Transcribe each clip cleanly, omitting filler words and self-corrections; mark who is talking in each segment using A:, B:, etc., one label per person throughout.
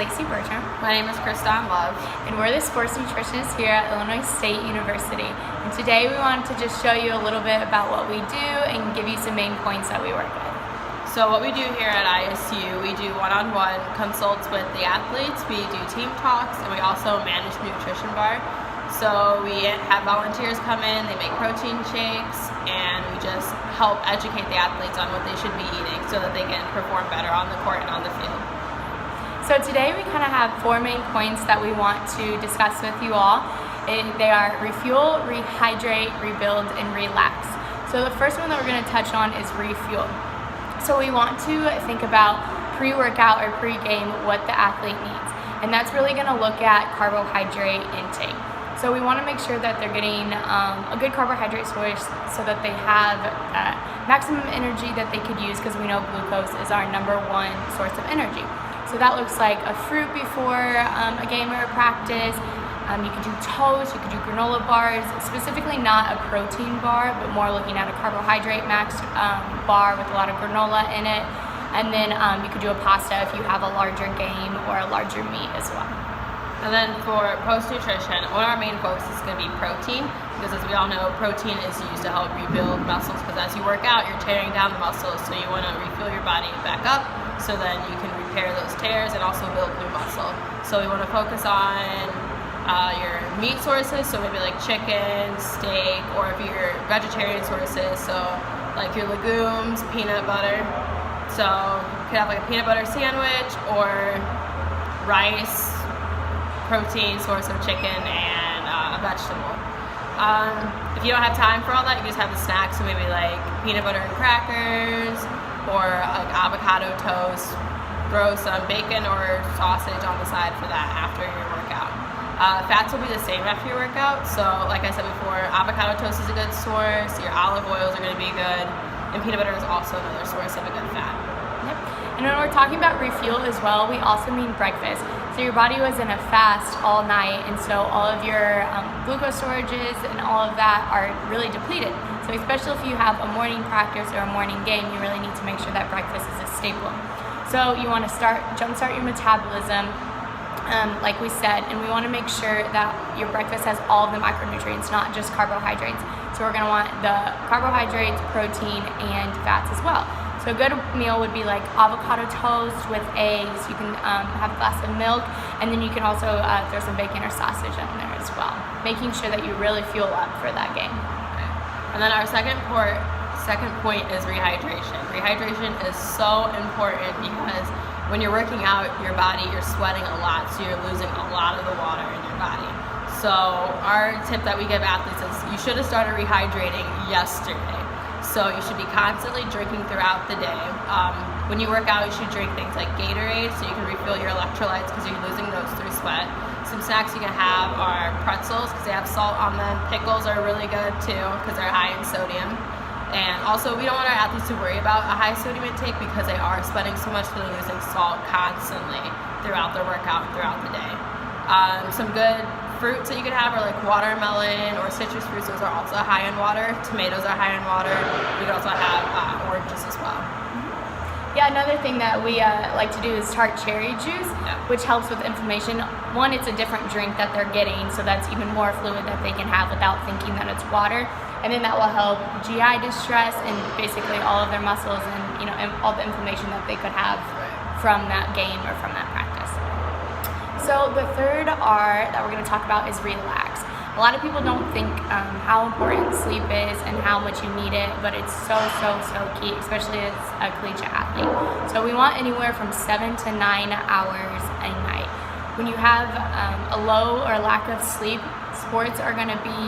A: Lacey Bertram.
B: My name is Kristan Love.
A: And we're the sports nutritionists here at Illinois State University. And today we wanted to just show you a little bit about what we do and give you some main points that we work with.
B: So what we do here at ISU, we do one-on-one consults with the athletes, we do team talks, and we also manage the nutrition bar. So we have volunteers come in, they make protein shakes, and we just help educate the athletes on what they should be eating so that they can perform better on the court and on the field.
A: So today we kind of have 4 main points that we want to discuss with you all. They are refuel, rehydrate, rebuild, and relax. So the first one that we're going to touch on is refuel. So we want to think about pre-workout or pre-game what the athlete needs. And that's really going to look at carbohydrate intake. So we want to make sure that they're getting a good carbohydrate source so that they have maximum energy that they could use, because we know glucose is our #1 source of energy. So that looks like a fruit before a game or a practice. You could do toast, you could do granola bars, specifically not a protein bar, but more looking at a carbohydrate max bar with a lot of granola in it. And then you could do a pasta if you have a larger game or a larger meat as well.
B: And then for post-nutrition, one of our main focus is going to be protein, because as we all know, protein is used to help rebuild muscles, because as you work out, you're tearing down the muscles, so you want to refuel your body back up so then you can repair those tears and also build new muscle. So we want to focus on your meat sources, so maybe like chicken, steak, or if you're vegetarian sources, so like your legumes, peanut butter. So you could have like a peanut butter sandwich or rice, protein source of chicken, and a vegetable. If you don't have time for all that, you just have the snacks, so maybe like peanut butter and crackers or like avocado toast. Throw some bacon or sausage on the side for that after your workout. Fats will be the same after your workout, so like I said before, avocado toast is a good source, your olive oils are going to be good, and peanut butter is also another source of a good fat.
A: Yep. And when we're talking about refuel as well, we also mean breakfast. So your body was in a fast all night, and so all of your glucose storages and all of that are really depleted. So especially if you have a morning practice or a morning game, you really need to make sure that breakfast is a staple. So you want to jumpstart your metabolism, like we said, and we want to make sure that your breakfast has all of the micronutrients, not just carbohydrates. So we're going to want the carbohydrates, protein, and fats as well. So a good meal would be like avocado toast with eggs. You can have a glass of milk, and then you can also throw some bacon or sausage in there as well, making sure that you really fuel up for that game.
B: Okay. And then our second point is rehydration. Rehydration is so important because when you're working out your body, you're sweating a lot, so you're losing a lot of the water in your body. So our tip that we give athletes is you should have started rehydrating yesterday. So you should be constantly drinking throughout the day. When you work out, you should drink things like Gatorade so you can refill your electrolytes, because you're losing those through sweat. Some snacks you can have are pretzels, because they have salt on them. Pickles are really good too, because they're high in sodium. And also, we don't want our athletes to worry about a high sodium intake because they are sweating so much, so they're losing salt constantly throughout their workout and throughout the day. Some good fruits that you could have are like watermelon or citrus fruits. Those are also high in water. Tomatoes are high in water. You can also have oranges as well.
A: Yeah, another thing that we like to do is tart cherry juice, which helps with inflammation. One, it's a different drink that they're getting, so that's even more fluid that they can have without thinking that it's water. And then that will help GI distress and basically all of their muscles and all the inflammation that they could have from that game or from that practice. So the third R that we're going to talk about is relax. A lot of people don't think how important sleep is and how much you need it, but it's so key, especially as a collegiate athlete. So we want anywhere from 7 to 9 hours a night. When you have a low or lack of sleep, sports are going to be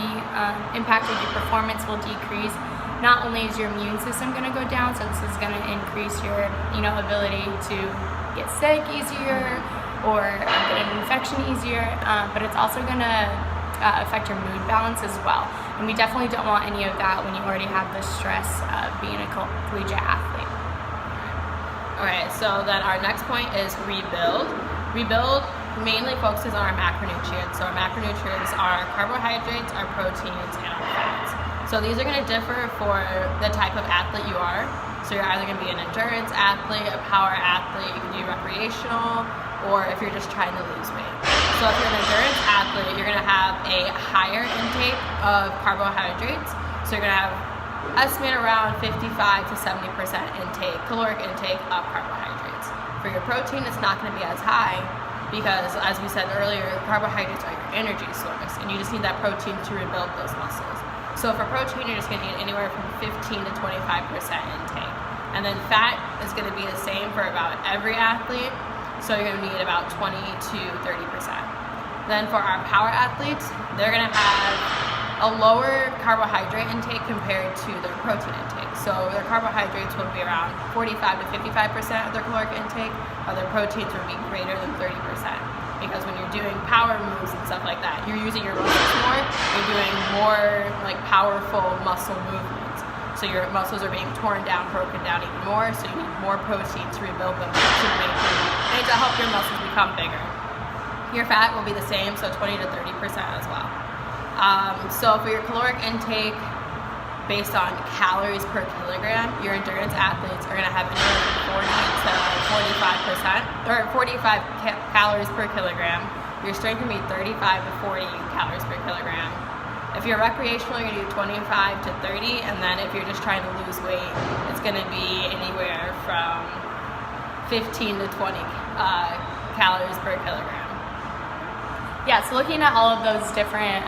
A: impacted, your performance will decrease. Not only is your immune system going to go down, so this is going to increase your ability to get sick easier or get an infection easier, but it's also going to affect your mood balance as well. And we definitely don't want any of that when you already have the stress of being a collegiate athlete.
B: Okay, so then our next point is rebuild. Rebuild mainly focuses on our macronutrients. So our macronutrients are our carbohydrates, our proteins, and our fats. So these are going to differ for the type of athlete you are. So you're either going to be an endurance athlete, a power athlete, you can do recreational, or if you're just trying to lose weight. So if you're an endurance athlete, you're gonna have a higher intake of carbohydrates. So you're gonna have estimate around 55 to 70% caloric intake of carbohydrates. For your protein, it's not gonna be as high because, as we said earlier, carbohydrates are your energy source, and you just need that protein to rebuild those muscles. So for protein, you're just gonna need anywhere from 15 to 25% intake. And then fat is gonna be the same for about every athlete, so you're gonna need about 20 to 30%. Then for our power athletes, they're gonna have a lower carbohydrate intake compared to their protein intake. So their carbohydrates will be around 45 to 55% of their caloric intake, while their proteins will be greater than 30%. Because when you're doing power moves and stuff like that, you're using your muscles more, you're doing more like powerful muscle movements. So your muscles are being torn down, broken down even more, so you need more protein to rebuild them and to help your muscles become bigger. Your fat will be the same, so 20 to 30% as well. So for your caloric intake, based on calories per kilogram, your endurance athletes are going to have anywhere from 40 to 45%, or 45 calories per kilogram. Your strength can be 35 to 40 calories per kilogram. If you're recreational, you're going to do 25 to 30, and then if you're just trying to lose weight, it's going to be anywhere from 15 to 20 calories per kilogram.
A: Yeah, so looking at all of those different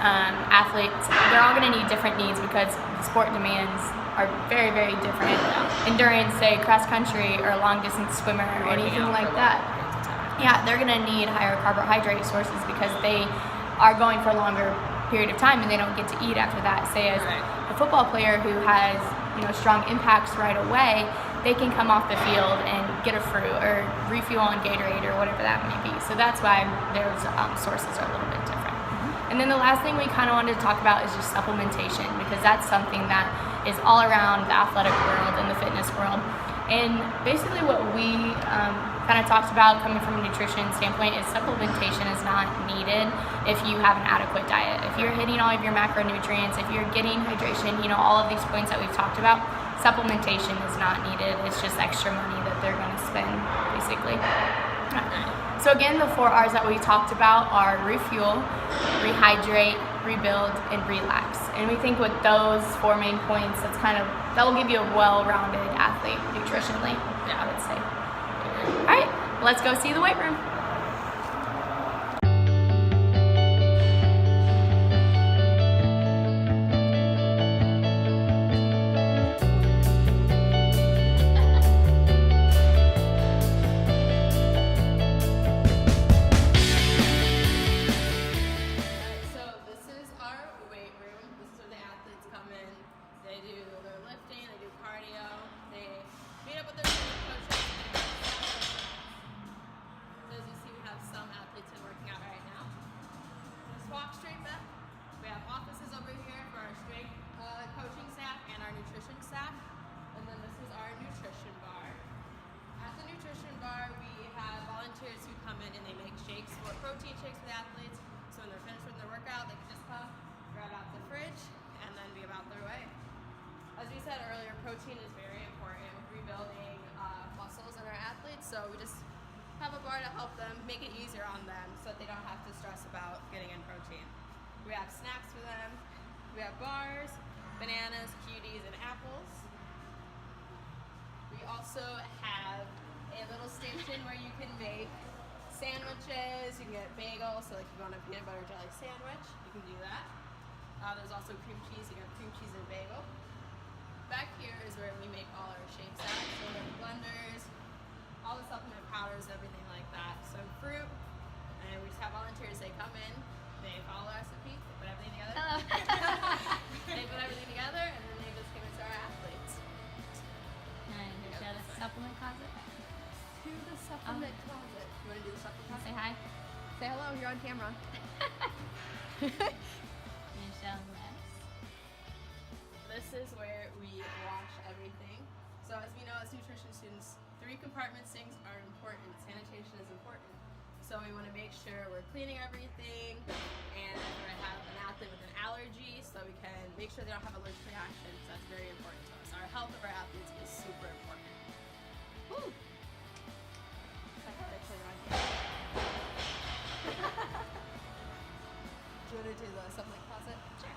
A: athletes, they're all going to need different needs because the sport demands are very, very different. Endurance, say cross country or a long distance swimmer or anything like that. Yeah, they're going to need higher carbohydrate sources because they are going for a longer period of time and they don't get to eat after that. Say as a football player who has strong impacts right away, they can come off the field and get a fruit or refuel on Gatorade or whatever that may be. So that's why those sources are a little bit different. And then the last thing we kind of wanted to talk about is just supplementation, because that's something that is all around the athletic world and the fitness world. And basically what we kind of talked about coming from a nutrition standpoint is supplementation is not needed if you have an adequate diet. If you're hitting all of your macronutrients, if you're getting hydration, all of these points that we've talked about, supplementation is not needed. It's just extra money that they're going to spend, basically. So again, the 4 R's that we talked about are refuel, rehydrate, rebuild, and relax. And we think with those 4 main points, that will give you a well-rounded athlete nutritionally, I would say. All right, let's go see the weight room.
B: Protein shakes for the athletes, so when they're finished with their workout, they can just come, grab out the fridge, and then be about their way. As we said earlier, protein is very important with rebuilding muscles in our athletes, so we just have a bar to help them, make it easier on them so that they don't have to stress about getting in protein. We have snacks for them. We have bars, bananas, cuties, and apples. We also have a little station where you can make sandwiches. You can get bagels, so like if you want a peanut butter jelly sandwich, you can do that. There's also cream cheese. You got cream cheese and bagel. Back here is where we make all our shakes at. So we have blenders, all the supplement powders, everything like that. So fruit, and we just have volunteers. They come in, they follow the recipe, they put everything together.
A: Hello.
B: They put everything together, and then they just give it to our athletes.
A: And you show the supplement closet.
B: To the supplement closet. You want to do the supplement closet?
A: Say hi.
B: Say hello. You're on camera.
A: You show this.
B: This is where we wash everything. So as we know as nutrition students, 3 compartment sinks are important. Sanitation is important. So we want to make sure we're cleaning everything, and we're going to have an athlete with an allergy so we can make sure they don't have allergic reactions. That's very important to us. Our health of our athletes is super important. Woo!
C: you want to do the supplement closet?
A: Sure.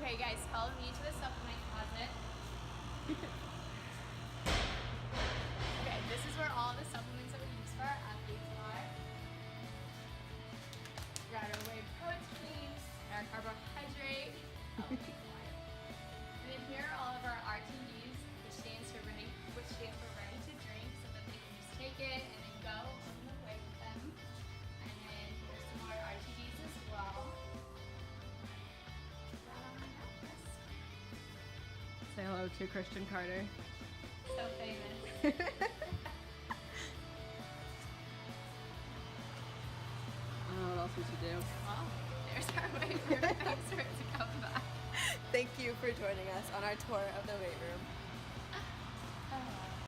A: Okay, guys, follow me to the supplement closet. Okay, this is where all the supplements that we use for our athletes are. We got our whey protein, our carbohydrate. Oh, be quiet. And then here are all of our RTDs, which stands for ready to drink, so that they can just take it and then go on the way with them. And then here's some more RTDs as well.
B: Say hello to Christian Carter.
A: So famous.
B: I don't know what else we should do.
A: Well, there's our way for your face for it to come back.
C: Thank you for joining us on our tour of the weight room.